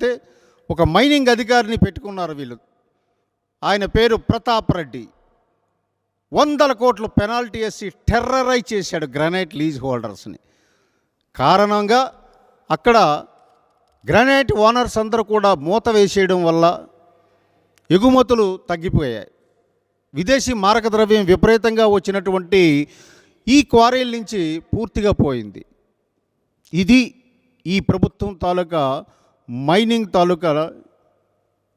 చూసినట్టయితే ఒక మైనింగ్ అధికారిని పెట్టుకున్నారు వీళ్ళు. ఆయన పేరు ప్రతాప్ రెడ్డి. 100 కోట్లు పెనాల్టీ వేసి టెర్రరైజ్ చేశాడు గ్రానైట్ లీజ్ హోల్డర్స్ని. కారణంగా అక్కడ గ్రానైట్ ఓనర్స్ అందరూ కూడా మూత వేసేయడం వల్ల ఎగుమతులు తగ్గిపోయాయి. విదేశీ మారక ద్రవ్యం విపరీతంగా వచ్చినటువంటి ఈ క్వారీల నుంచి పూర్తిగా పోయింది. ఇది ఈ ప్రభుత్వం తాలూకా మైనింగ్ తాలూకా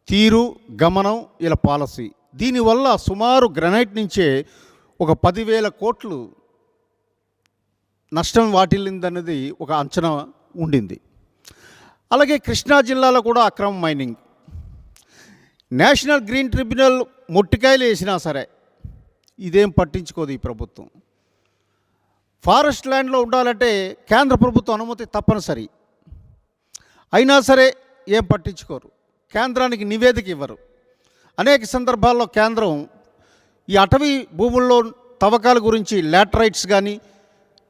తీరు, గమనం, ఇలా పాలసీ. దీనివల్ల సుమారు గ్రానైట్ నుంచే ఒక 10,000 కోట్లు నష్టం వాటిల్లిందన్నది ఒక అంచనా ఉండింది. అలాగే కృష్ణా జిల్లాలో కూడా అక్రమ మైనింగ్. నేషనల్ గ్రీన్ ట్రిబ్యునల్ మొట్టికాయలు వేసినా సరే ఇదేం పట్టించుకోదు ఈ ప్రభుత్వం. ఫారెస్ట్ ల్యాండ్లో ఉండాలంటే కేంద్ర ప్రభుత్వం అనుమతి తప్పనిసరి, అయినా సరే ఏం పట్టించుకోరు. కేంద్రానికి నివేదిక ఇవ్వరు. అనేక సందర్భాల్లో కేంద్రం ఈ అటవీ భూముల్లో తవ్వకాల గురించి లాటరైట్స్ కానీ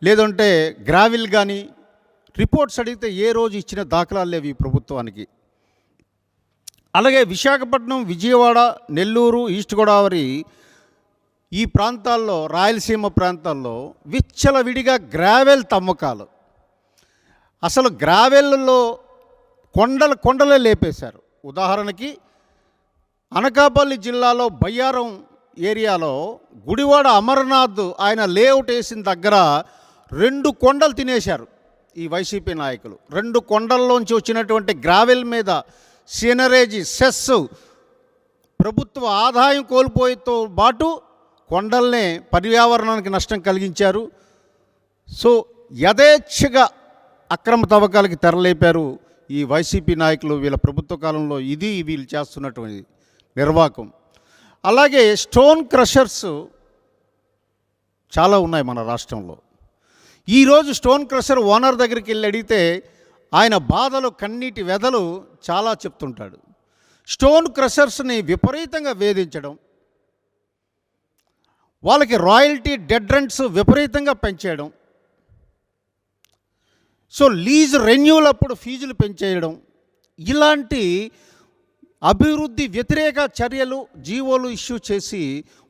లేదంటే గ్రావిల్ కానీ రిపోర్ట్స్ అడిగితే ఏ రోజు ఇచ్చిన దాఖలాలు లేవు ఈ ప్రభుత్వానికి. అలాగే విశాఖపట్నం, విజయవాడ, నెల్లూరు, ఈస్ట్ గోదావరి ఈ ప్రాంతాల్లో, రాయలసీమ ప్రాంతాల్లో విచ్చలవిడిగా గ్రావెల్ తవ్వకాలు. అసలు గ్రావెల్లో కొండలే లేపేశారు. ఉదాహరణకి అనకాపల్లి జిల్లాలో బయ్యారం ఏరియాలో గుడివాడ అమర్నాథ్ ఆయన లేఅవుట్ వేసిన దగ్గర 2 కొండలు తినేశారు ఈ వైసీపీ నాయకులు. 2 కొండల్లోంచి వచ్చినటువంటి గ్రావెల్ మీద సీనరేజీ సెస్ ప్రభుత్వ ఆదాయం కోల్పోయేతో పాటు కొండల్నే పర్యావరణానికి నష్టం కలిగించారు. సో యథేచ్ఛగా అక్రమ తవ్వకాలకి తెరలేపారు ఈ వైసీపీ నాయకులు వీళ్ళ ప్రభుత్వ కాలంలో. ఇది వీళ్ళు చేస్తున్నటువంటి నిర్వాకం. అలాగే స్టోన్ క్రషర్స్ చాలా ఉన్నాయి మన రాష్ట్రంలో. ఈరోజు స్టోన్ క్రషర్ ఓనర్ దగ్గరికి వెళ్ళి అడిగితే ఆయన బాధలు, కన్నీటి వెదలు చాలా చెప్తుంటాడు. స్టోన్ క్రషర్స్ని విపరీతంగా వేధించడం, వాళ్ళకి రాయల్టీ, డెడ్ రెంట్స్ విపరీతంగా పెంచేయడం, సో లీజ్ రెన్యూల్ అప్పుడు ఫీజులు పెంచేయడం, ఇలాంటి అభివృద్ధి వ్యతిరేక చర్యలు, జీవోలు ఇష్యూ చేసి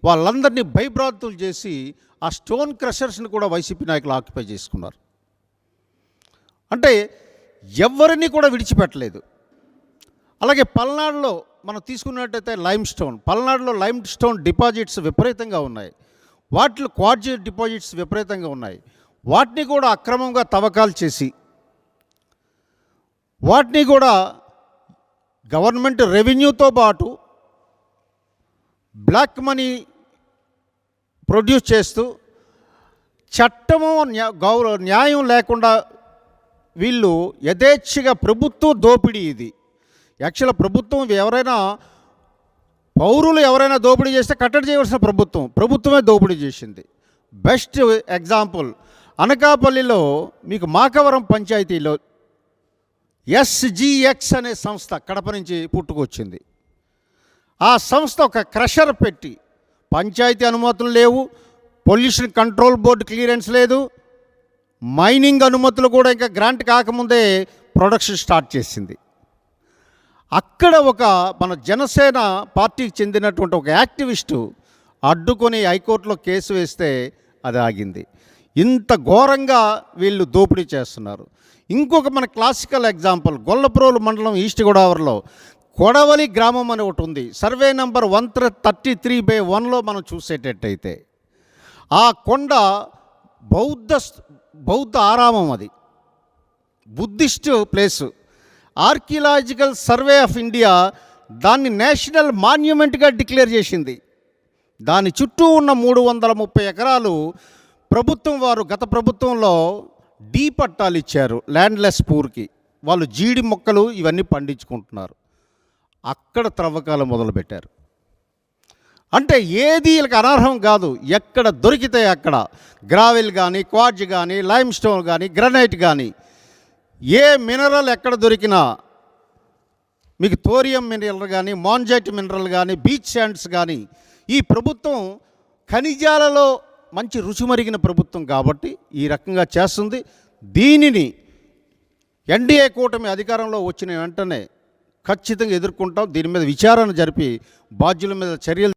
వాళ్ళందరినీ భయభ్రాంతులు చేసి ఆ స్టోన్ క్రషర్స్ని కూడా వైసీపీ నాయకులు ఆక్యుపై చేసుకున్నారు. అంటే ఎవరిని కూడా విడిచిపెట్టలేదు. అలాగే పల్నాడులో మనం తీసుకున్నట్టయితే పల్నాడులో లైమ్ స్టోన్ డిపాజిట్స్ విపరీతంగా ఉన్నాయి. వాటిలో క్వార్జ్ డిపాజిట్స్ విపరీతంగా ఉన్నాయి. వాటిని కూడా అక్రమంగా తవ్వకాలు చేసి వాటిని కూడా గవర్నమెంట్ రెవెన్యూతో పాటు బ్లాక్ మనీ ప్రొడ్యూస్ చేస్తూ చట్టము న్యాయం లేకుండా వీళ్ళు యథేచ్ఛగా ప్రభుత్వ దోపిడీ. ఇది యాక్చువల్గా ప్రభుత్వం ఎవరైనా పౌరులు ఎవరైనా దోపిడీ చేస్తే కట్టడి చేయవలసిన ప్రభుత్వమే దోపిడీ చేసింది. బెస్ట్ ఎగ్జాంపుల్ అనకాపల్లిలో మీకు మాకవరం పంచాయతీలో SGX అనే సంస్థ కడప నుంచి పుట్టుకొచ్చింది. ఆ సంస్థ ఒక క్రషర్ పెట్టి పంచాయతీ అనుమతులు లేవు, పొల్యూషన్ కంట్రోల్ బోర్డు క్లియరెన్స్ లేదు, మైనింగ్ అనుమతులు కూడా ఇంకా గ్రాంట్ కాకముందే ప్రొడక్షన్ స్టార్ట్ చేసింది. అక్కడ ఒక మన జనసేన పార్టీకి చెందినటువంటి ఒక యాక్టివిస్టు అడ్డుకొని హైకోర్టులో కేసు వేస్తే అది ఆగింది. ఇంత ఘోరంగా వీళ్ళు దోపిడీ చేస్తున్నారు. ఇంకొక మన క్లాసికల్ ఎగ్జాంపుల్ గొల్లప్రోలు మండలం ఈస్ట్ గోదావరిలో కొడవలి గ్రామం అని ఒకటి ఉంది. సర్వే నంబర్ 133/1లో మనం చూసేటట్టయితే ఆ కొండ బౌద్ధ ఆరామం, అది Buddhist place. Archaeological survey of India దాన్ని నేషనల్ మాన్యుమెంట్గా డిక్లేర్ చేసింది. దాని చుట్టూ ఉన్న 330 ఎకరాలు ప్రభుత్వం వారు గత ప్రభుత్వంలో డీ పట్టాలు ఇచ్చారు ల్యాండ్లెస్ పూర్కి. వాళ్ళు జీడి మొక్కలు ఇవన్నీ పండించుకుంటున్నారు. అక్కడ త్రవ్వకాలు మొదలుపెట్టారు. అంటే ఏది వీళ్ళకి అనర్హం కాదు. ఎక్కడ దొరికితే అక్కడ గ్రావెల్ కానీ, క్వార్జ్ కానీ, లైమ్ స్టోన్ కానీ, గ్రనైట్ కానీ, ఏ మినరల్ ఎక్కడ దొరికినా మీకు థోరియం మినరల్ కానీ, మాంజైట్ మినరల్ కానీ, బీచ్ శాండ్స్ కానీ, ఈ ప్రభుత్వం ఖనిజాలలో మంచి రుచిమరిగిన ప్రభుత్వం కాబట్టి ఈ రకంగా చేస్తుంది. దీనిని ఎన్డీఏ కూటమి అధికారంలో వచ్చిన వెంటనే ఖచ్చితంగా ఎదుర్కొంటాం. దీని మీద విచారణ జరిపి బాధ్యుల మీద చర్యలు